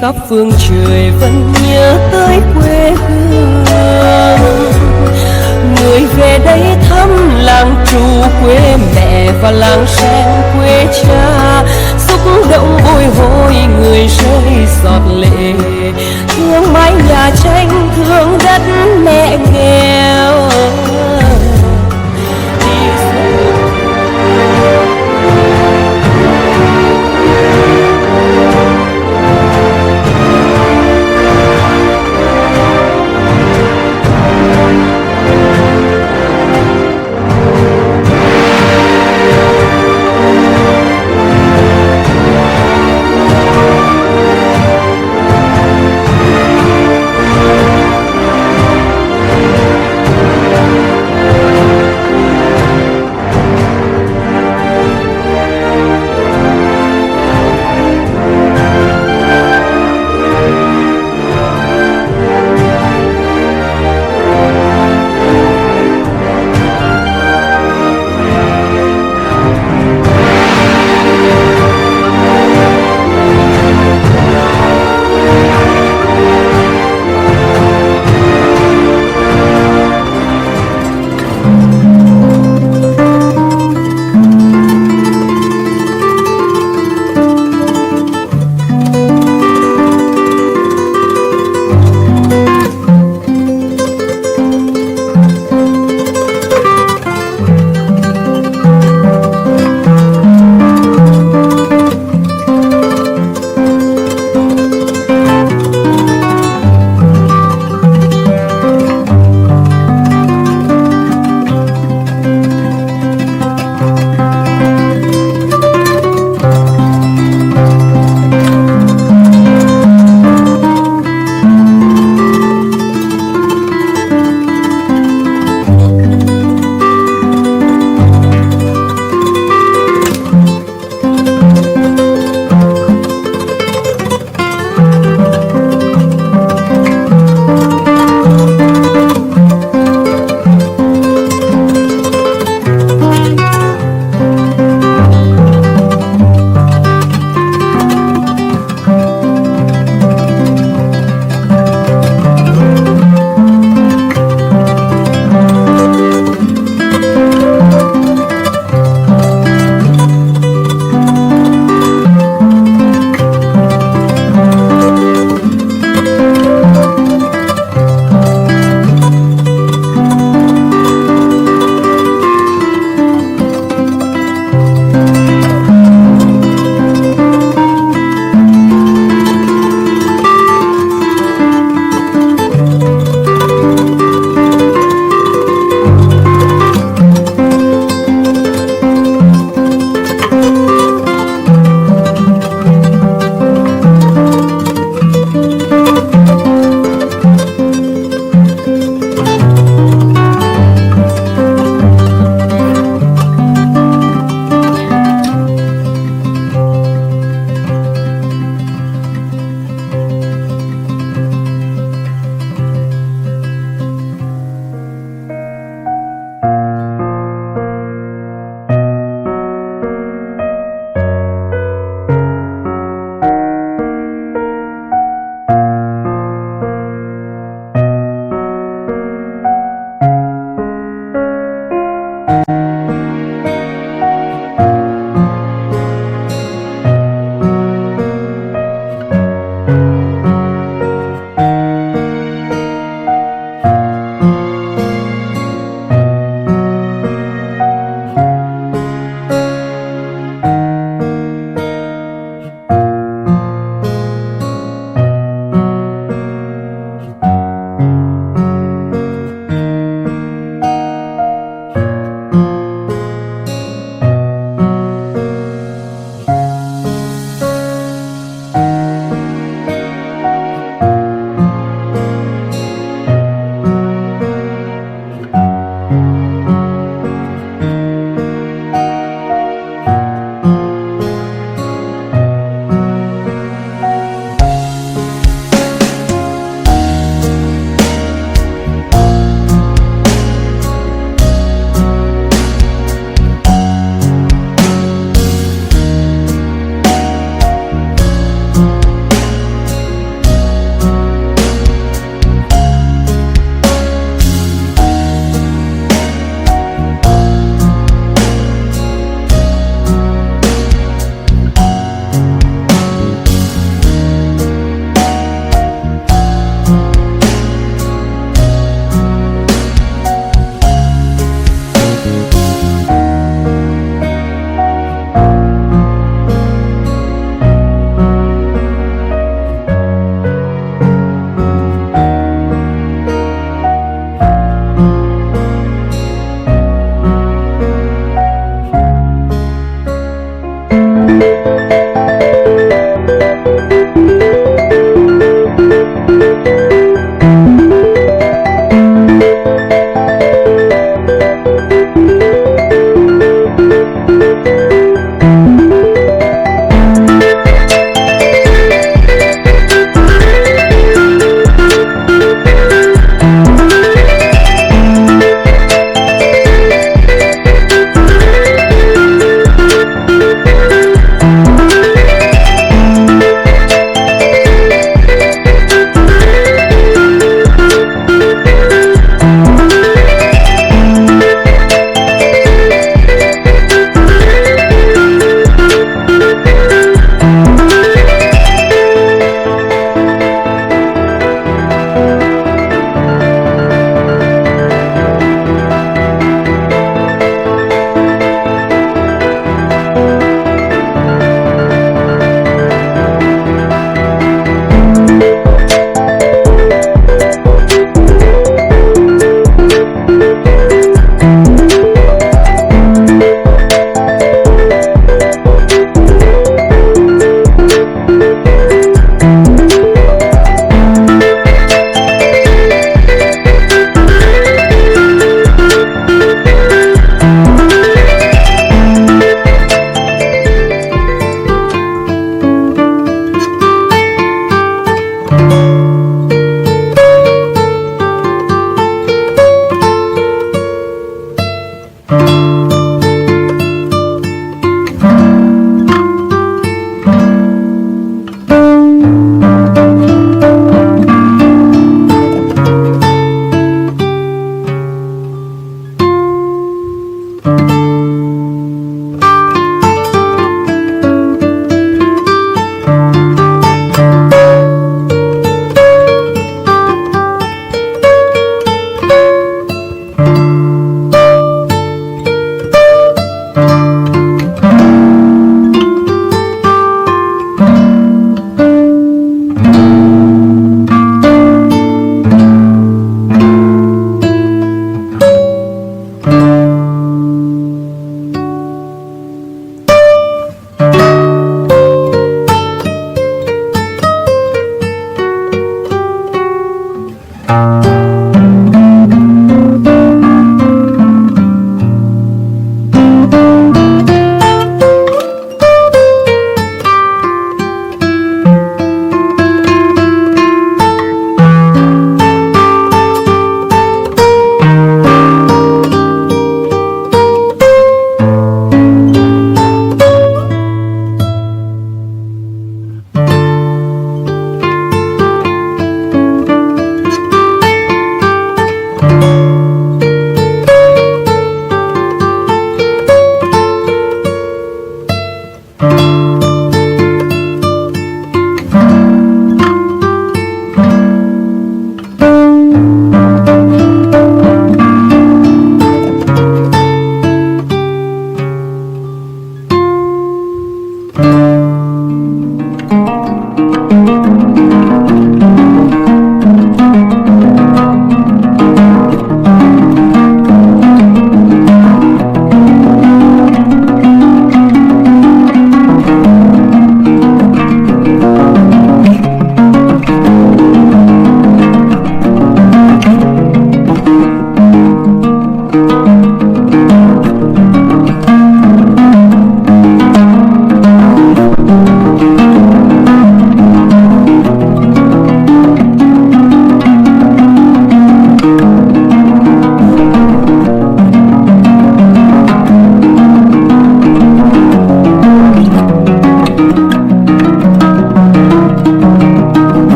S4: Khắp phương trời vẫn nhớ tới quê hương, người về đây thăm làng trù quê mẹ và làng sen quê cha, xúc động bồi hồi người rơi giọt lệ, thương mái nhà tranh thương đất mẹ nghèo.